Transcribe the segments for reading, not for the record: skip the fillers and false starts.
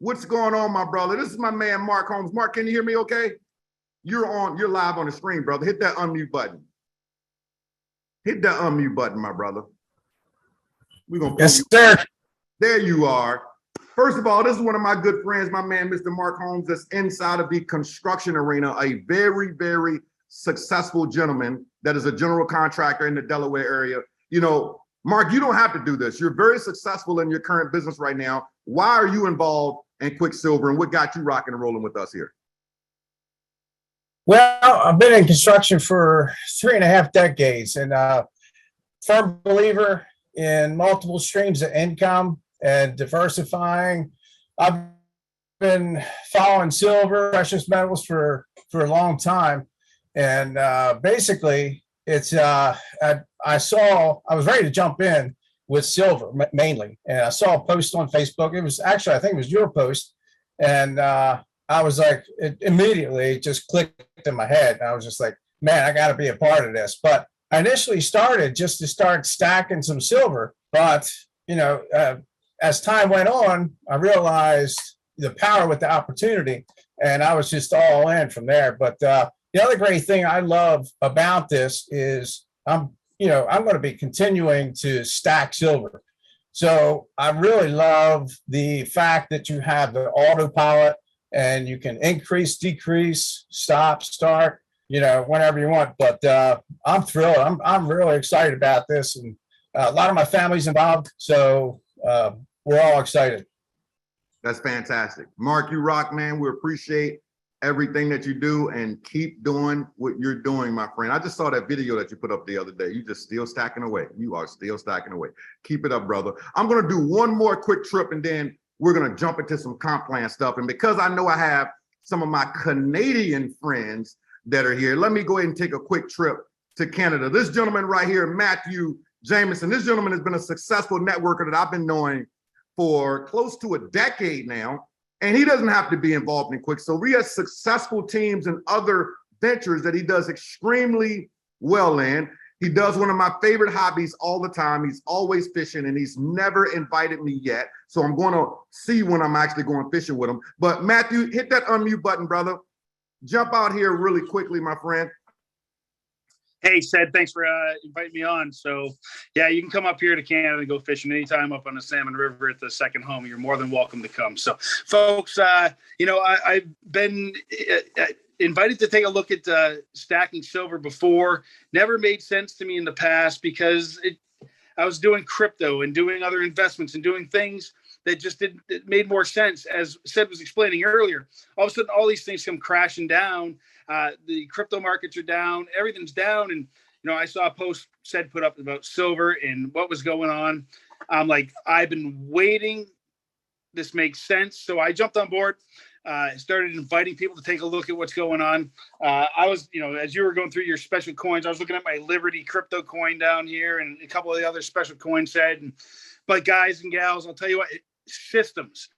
What's going on, my brother? This is my man, Mark Holmes. Mark, can you hear me okay? You're live on the screen, brother. Hit that unmute button. Hit that unmute button, my brother. We're gonna Yes, sir. There you are. First of all, this is one of my good friends, my man, Mr. Mark Holmes, that's inside of the construction arena, a very, very successful gentleman that is a general contractor in the Delaware area. You know, Mark, you don't have to do this. You're very successful in your current business right now. Why are you involved in Quicksilver, and what got you rocking and rolling with us here? Well, I've been in construction for 3.5 decades and firm believer in multiple streams of income and diversifying. I've been following silver, precious metals for a long time. And basically, it's I was ready to jump in with silver mainly. And I saw a post on Facebook. It was actually, I think it was your post. And I was like, it immediately just clicked in my head. And I was just like, man, I got to be a part of this. But I initially started just to start stacking some silver. But, you know, as time went on, I realized the power with the opportunity. And I was just all in from there. But the other great thing I love about this is I'm going to be continuing to stack silver. So I really love the fact that you have the autopilot and you can increase, decrease, stop, start, whenever you want. But I'm thrilled. I'm really excited about this, and a lot of my family's involved, so we're all excited. That's fantastic. Mark, you rock, man. We appreciate everything that you do, and keep doing what you're doing, my friend. I just saw that video that you put up the other day. You just still stacking away. You are still stacking away. Keep it up, brother. I'm going to do one more quick trip, and then we're going to jump into some comp plan stuff. And because I know I have some of my Canadian friends that are here, let me go ahead and take a quick trip to Canada. This gentleman right here, Matthew Jameson, this gentleman has been a successful networker that I've been knowing for close to a decade now. And he doesn't have to be involved in Quicksilver. He has successful teams and other ventures that he does extremely well in. He does one of my favorite hobbies all the time. He's always fishing, and he's never invited me yet. So I'm going to see when I'm actually going fishing with him. But Matthew, hit that unmute button, brother. Jump out here really quickly, my friend. Hey, Sed, thanks for inviting me on. So, yeah, you can come up here to Canada and go fishing anytime up on the Salmon River at the second home. You're more than welcome to come. So, folks, I've been invited to take a look at stacking silver before. Never made sense to me in the past because I was doing crypto and doing other investments and doing things that just it made more sense. As Sed was explaining earlier, all of a sudden, all these things come crashing down. The crypto markets are down, everything's down. And, I saw a post Sed put up about silver and what was going on. I'm like, I've been waiting. This makes sense. So I jumped on board, started inviting people to take a look at what's going on. I was, as you were going through your special coins, I was looking at my Liberty crypto coin down here and a couple of the other special coins but guys and gals, I'll tell you what, systems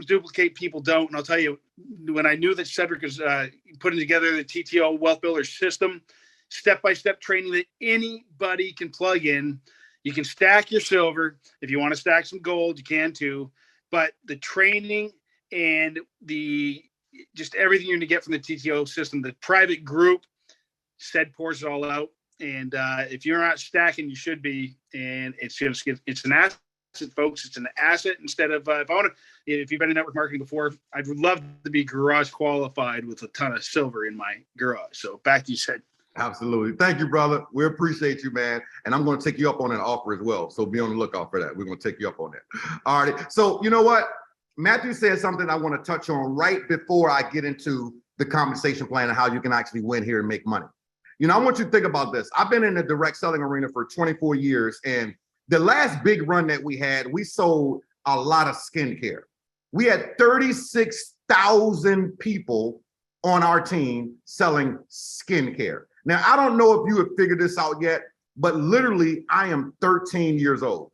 duplicate, people don't. And I'll tell you, when I knew that Cedric was putting together the TTO Wealth Builders system, step-by-step training that anybody can plug in. You can stack your silver. If you want to stack some gold, you can too. But the training and just everything you're going to get from the TTO system, the private group, Ced pours it all out. And if you're not stacking, you should be. And it's an asset. Folks, it's an asset instead of if you've been in network marketing before, I'd love to be garage qualified with a ton of silver in my garage. So back to you, Sed. Absolutely. Thank you, brother. We appreciate you, man. And I'm going to take you up on an offer as well. So be on the lookout for that. We're going to take you up on that. All right. So you know what? Matthew said something I want to touch on right before I get into the compensation plan and how you can actually win here and make money. I want you to think about this. I've been in the direct selling arena for 24 years, and the last big run that we had, we sold a lot of skincare. We had 36,000 people on our team selling skincare. Now, I don't know if you have figured this out yet, but literally, I am 13 years old.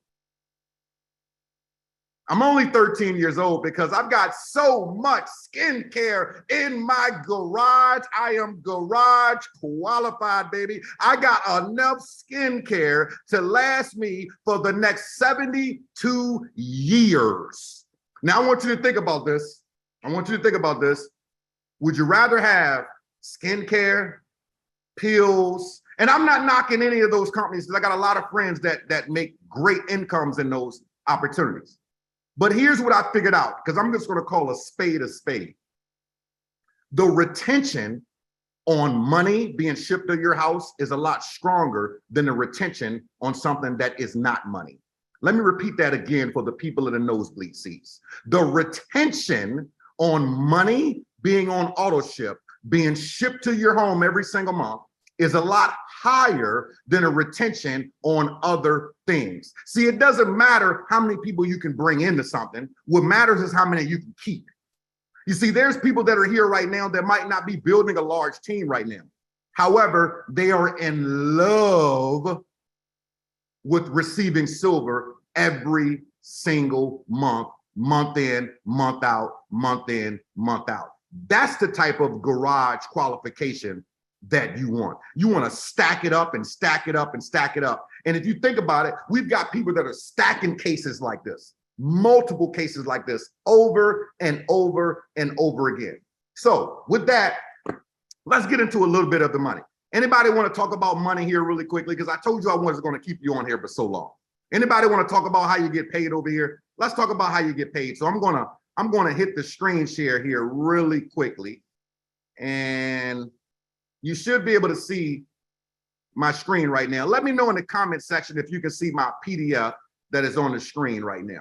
I'm only 13 years old because I've got so much skincare in my garage. I am garage qualified, baby. I got enough skincare to last me for the next 72 years. Now I want you to think about this. I want you to think about this. Would you rather have skincare, pills? And I'm not knocking any of those companies because I got a lot of friends that make great incomes in those opportunities. But here's what I figured out, because I'm just going to call a spade a spade. The retention on money being shipped to your house is a lot stronger than the retention on something that is not money. Let me repeat that again for the people in the nosebleed seats. The retention on money being on auto ship, being shipped to your home every single month, is a lot higher than a retention on other things. See, it doesn't matter how many people you can bring into something. What matters is how many you can keep. You see, there's people that are here right now that might not be building a large team right now. However, they are in love with receiving silver every single month, month in, month out, month in, month out. That's the type of garage qualification that you want. You want to stack it up and stack it up and stack it up. And if you think about it, we've got people that are stacking cases like this, multiple cases like this, over and over and over again. So with that, let's get into a little bit of the money. Anybody want to talk about money here really quickly? Because I told you I wasn't going to keep you on here for so long. Anybody want to talk about how you get paid over here? Let's talk about how you get paid. So I'm going to hit the screen share here really quickly. And you should be able to see my screen right now. Let me know in the comment section if you can see my PDF that is on the screen right now.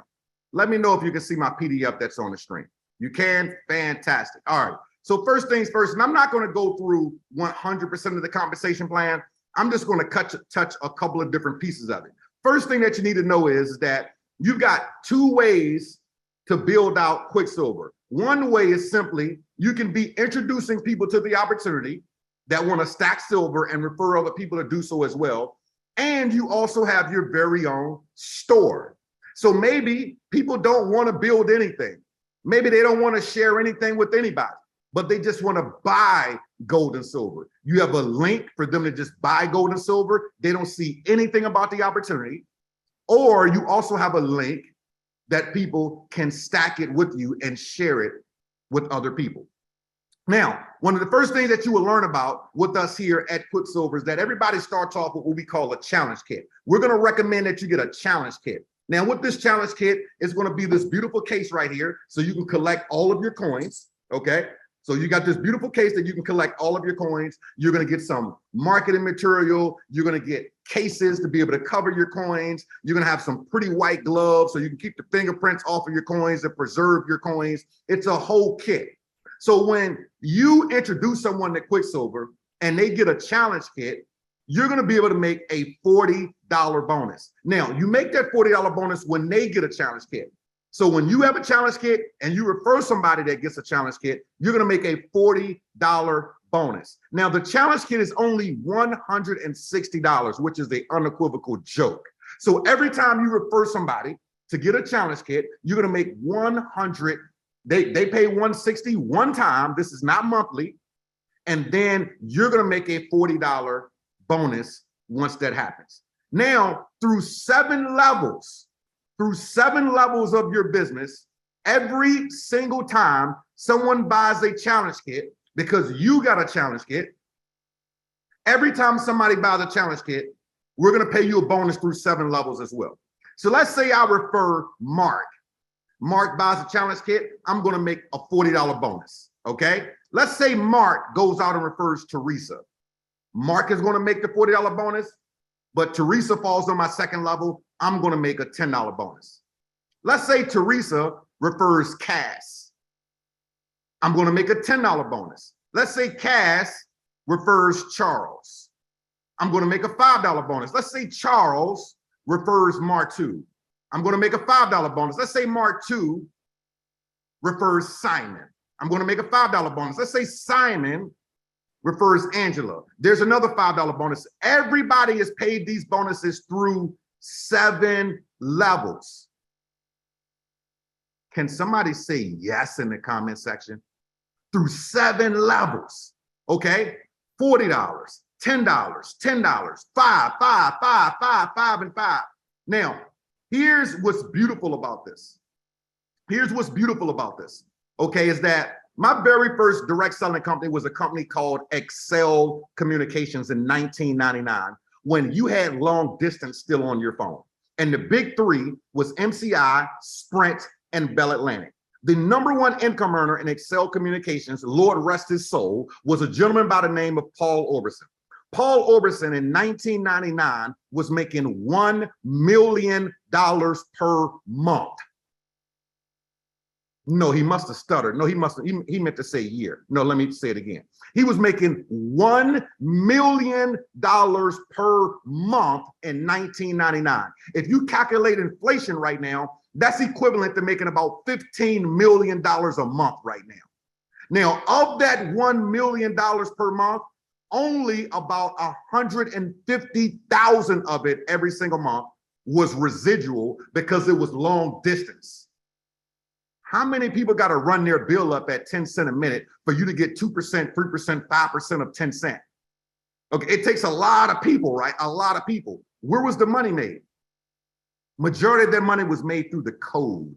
Let me know if you can see my PDF that's on the screen. You can? Fantastic. All right. So first things first, and I'm not going to go through 100% of the compensation plan. I'm just going to touch a couple of different pieces of it. First thing that you need to know is that you've got two ways to build out Quicksilver. One way is simply you can be introducing people to the opportunity that want to stack silver and refer other people to do so as well. And you also have your very own store. So maybe people don't want to build anything. Maybe they don't want to share anything with anybody, but they just want to buy gold and silver. You have a link for them to just buy gold and silver. They don't see anything about the opportunity. Or you also have a link that people can stack it with you and share it with other people. Now, one of the first things that you will learn about with us here at Quicksilver is that everybody starts off with what we call a challenge kit. We're going to recommend that you get a challenge kit. Now, with this challenge kit, it's going to be this beautiful case right here, so you can collect all of your coins, okay? So you got this beautiful case that you can collect all of your coins. You're going to get some marketing material. You're going to get cases to be able to cover your coins. You're going to have some pretty white gloves so you can keep the fingerprints off of your coins and preserve your coins. It's a whole kit. So when you introduce someone to Quicksilver and they get a challenge kit, you're going to be able to make a $40 bonus. Now, you make that $40 bonus when they get a challenge kit. So when you have a challenge kit and you refer somebody that gets a challenge kit, you're going to make a $40 bonus. Now, the challenge kit is only $160, which is the unequivocal joke. So every time you refer somebody to get a challenge kit, you're going to make 100. They pay $160 one time. This is not monthly. And then you're going to make a $40 bonus once that happens. Now, through seven levels of your business, every single time someone buys a challenge kit, because you got a challenge kit, every time somebody buys a challenge kit, we're going to pay you a bonus through 7 levels as well. So let's say I refer Mark. Mark buys a challenge kit, I'm going to make a $40 bonus, okay? Let's say Mark goes out and refers Teresa. Mark is going to make the $40 bonus, but Teresa falls on my second level, I'm going to make a $10 bonus. Let's say Teresa refers Cass. I'm going to make a $10 bonus. Let's say Cass refers Charles. I'm going to make a $5 bonus. Let's say Charles refers Martu. I'm going to make a $5 bonus. Let's say Martu refers Simon. I'm going to make a $5 bonus. Let's say Simon refers Angela. There's another $5 bonus. Everybody is paid these bonuses through 7 levels. Can somebody say yes in the comment section? Through 7 levels, okay? $40, $10, $10, 5, 5, 5, 5, 5, and 5. Now, here's what's beautiful about this. Here's what's beautiful about this, okay, is that my very first direct selling company was a company called Excel Communications in 1999, when you had long distance still on your phone. And the big three was MCI, Sprint, and Bell Atlantic. The number one income earner in Excel Communications, Lord rest his soul, was a gentleman by the name of Paul Orbison. Paul Orbison in 1999 was making $1 million per month. No, he must have stuttered. No, he meant to say year. No, let me say it again. He was making $1 million per month in 1999. If you calculate inflation right now, that's equivalent to making about $15 million a month right now. Now, of that $1 million per month, only about 150,000 of it every single month was residual because it was long distance. How many people got to run their bill up at 10 cents a minute for you to get 2%, 3%, 5% of 10 cents? Okay, it takes a lot of people, right? A lot of people. Where was the money made? Majority of that money was made through the code.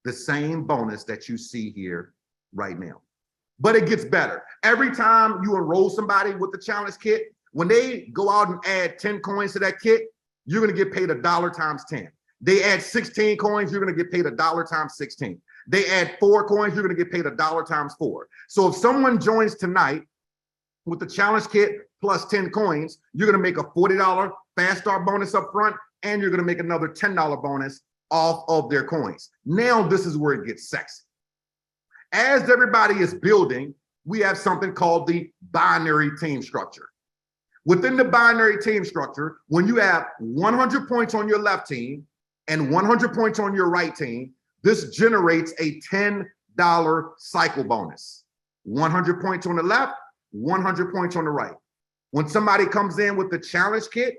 The same bonus that you see here right now. But it gets better. Every time you enroll somebody with the challenge kit, when they go out and add 10 coins to that kit, you're going to get paid $1 times 10. They add 16 coins, you're going to get paid $1 times 16. They add 4 coins, you're going to get paid $1 times 4. So if someone joins tonight with the challenge kit plus 10 coins, you're going to make a $40 fast start bonus up front, and you're going to make another $10 bonus off of their coins. Now this is where it gets sexy. As everybody is building, we have something called the binary team structure. Within the binary team structure, when you have 100 points on your left team and 100 points on your right team, this generates a $10 cycle bonus. 100 points on the left, 100 points on the right. When somebody comes in with the challenge kit,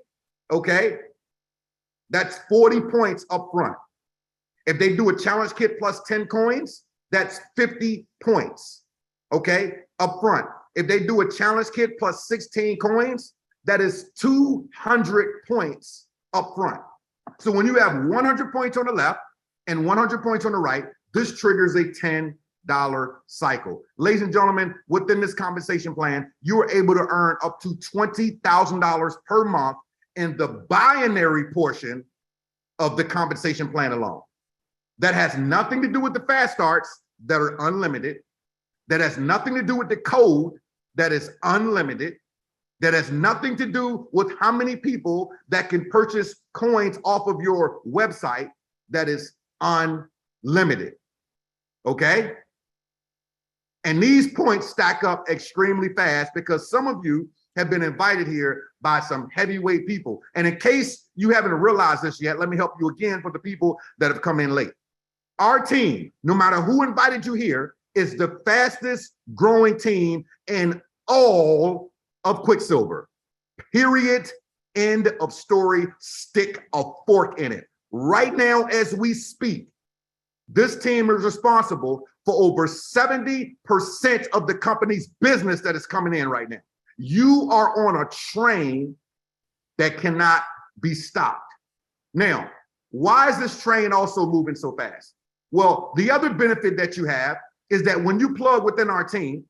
okay, that's 40 points up front. If they do a challenge kit plus 10 coins, that's 50 points, okay, up front. If they do a challenge kit plus 16 coins, that is 200 points up front. So when you have 100 points on the left and 100 points on the right, this triggers a $10 cycle. Ladies and gentlemen, within this compensation plan, you are able to earn up to $20,000 per month in the binary portion of the compensation plan alone. That has nothing to do with the fast starts that are unlimited. That has nothing to do with the code that is unlimited. That has nothing to do with how many people that can purchase coins off of your website. That is unlimited. Okay? And these points stack up extremely fast because some of you have been invited here by some heavyweight people. And in case you haven't realized this yet, let me help you again for the people that have come in late. Our team, no matter who invited you here, is the fastest growing team in all of Quicksilver. Period. End of story. Stick a fork in it. Right now, as we speak, this team is responsible for over 70% of the company's business that is coming in right now. You are on a train that cannot be stopped. Now, why is this train also moving so fast? Well, the other benefit that you have is that when you plug within our team,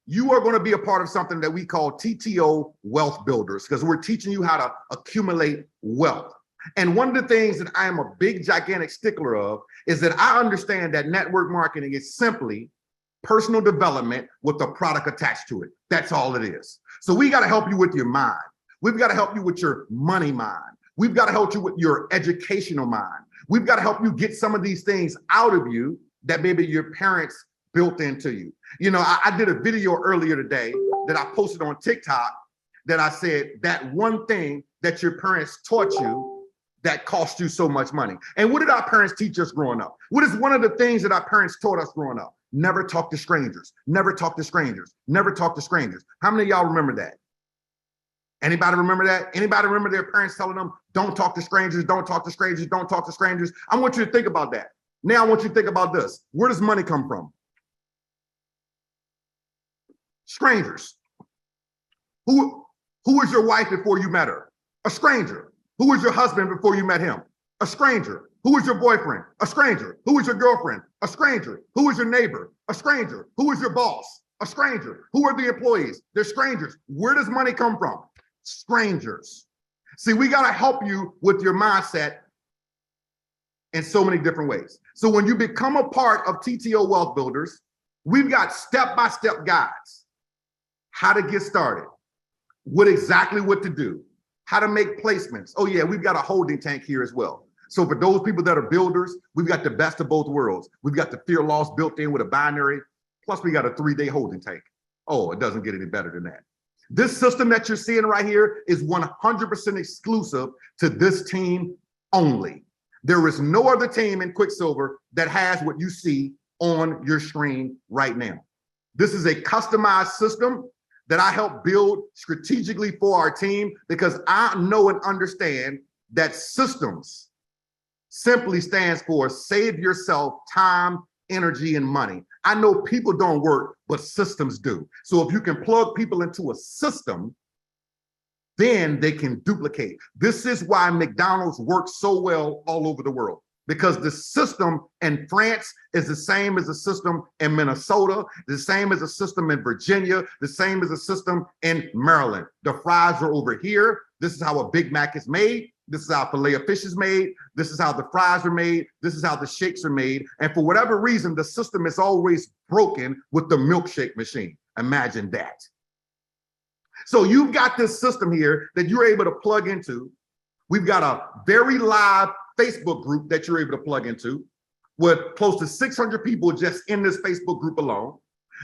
you are going to be a part of something that we call TTO Wealth Builders, because we're teaching you how to accumulate wealth. And one of the things that I am a big, gigantic stickler of is that I understand that network marketing is simply personal development with a product attached to it. That's all it is. So we got to help you with your mind. We've got to help you with your money mind. We've got to help you with your educational mind. We've got to help you get some of these things out of you that maybe your parents built into you. You know, I did a video earlier today that I posted on TikTok that I said that one thing that your parents taught you that cost you so much money. And what did our parents teach us growing up? What is one of the things that our parents taught us growing up? Never talk to strangers. Never talk to strangers. Never talk to strangers. How many of y'all remember that? Anybody remember that? Anybody remember their parents telling them, don't talk to strangers, don't talk to strangers, don't talk to strangers? I want you to think about that. Now I want you to think about this. Where does money come from? Strangers. Who was your wife before you met her? A stranger. Who was your husband before you met him? A stranger. Who is your boyfriend? A stranger. Who is your girlfriend? A stranger. Who is your neighbor? A stranger. Who is your boss? A stranger. Who are the employees? They're strangers. Where does money come from? Strangers. See, we got to help you with your mindset in so many different ways. So when you become a part of TTO Wealth Builders, we've got step-by-step guides, how to get started, what to do, how to make placements. Oh yeah, we've got a holding tank here as well. So for those people that are builders, we've got the best of both worlds. We've got the fear loss built in with a binary, plus we got a 3-day holding tank. Oh, it doesn't get any better than that. This system that you're seeing right here is 100% exclusive to this team only. There is no other team in Quicksilver that has what you see on your screen right now. This is a customized system that I help build strategically for our team because I know and understand that systems simply stands for save yourself time, energy, and money. I know people don't work, but systems do. So if you can plug people into a system, then they can duplicate. This is why McDonald's works so well all over the world, because the system in France is the same as the system in Minnesota, the same as the system in Virginia, the same as the system in Maryland. The fries are over here. This is how a Big Mac is made. This is how filet of fish is made. This is how the fries are made. This is how the shakes are made. And for whatever reason, the system is always broken with the milkshake machine. Imagine that. So you've got this system here that you're able to plug into. We've got a very live Facebook group that you're able to plug into with close to 600 people just in this Facebook group alone.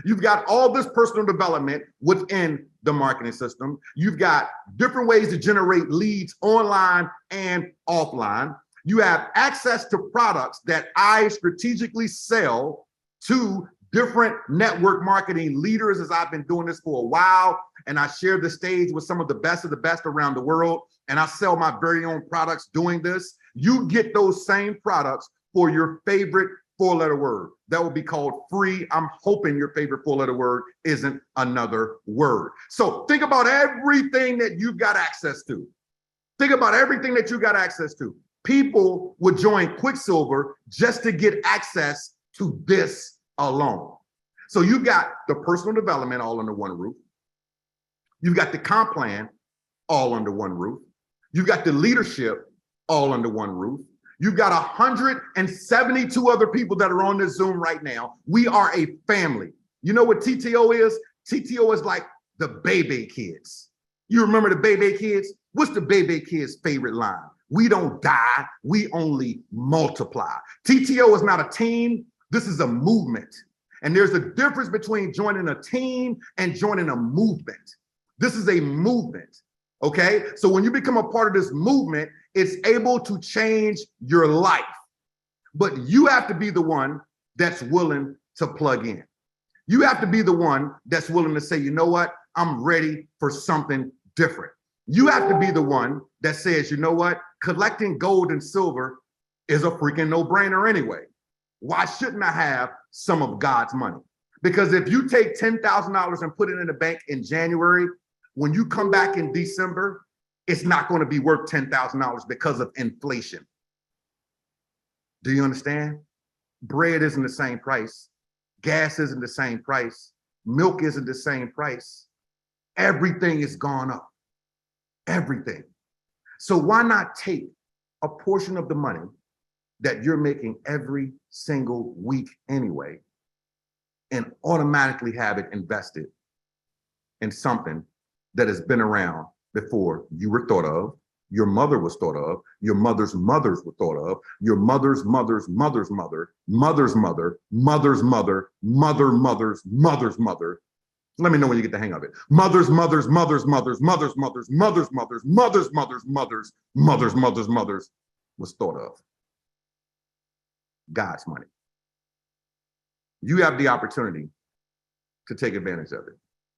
You've got all this personal development within the marketing system. You've got different ways to generate leads online and offline. You have access to products that I strategically sell to different network marketing leaders, as I've been doing this for a while. And I share the stage with some of the best around the world. And I sell my very own products doing this. You get those same products for your favorite 4-letter word. That will be called free. I'm hoping your favorite 4-letter word isn't another word. So think about everything that you've got access to. Think about everything that you got access to. People would join Quicksilver just to get access to this alone. So you've got the personal development all under one roof. You've got the comp plan all under one roof. You've got the leadership all under one roof. You've got 172 other people that are on this Zoom right now. We are a family. You know what TTO is? TTO is like the Bebe Kids. You remember the Bebe Kids? What's the Bebe Kids' favorite line? We don't die, we only multiply. TTO is not a team, this is a movement. And there's a difference between joining a team and joining a movement. This is a movement, okay? So when you become a part of this movement, it's able to change your life. But you have to be the one that's willing to plug in. You have to be the one that's willing to say, you know what? I'm ready for something different. You have to be the one that says, you know what? Collecting gold and silver is a freaking no-brainer anyway. Why shouldn't I have some of God's money? Because if you take $10,000 and put it in the bank in January, when you come back in December, it's not going to be worth $10,000 because of inflation. Do you understand? Bread isn't the same price. Gas isn't the same price. Milk isn't the same price. Everything has gone up. Everything. So why not take a portion of the money that you're making every single week anyway and automatically have it invested in something that has been around before you were thought of, your mother was thought of, your mother's mothers were thought of, your mother's mother's mother's mother, mother's mother, mother's mother, mother's mother. Let me know when you get the hang of it. Mother's mother's mother's mother's mother's mother's mother's mother's mother's mother's mother's mother's mother's mother's was thought of. God's money. You have the opportunity to take advantage of it.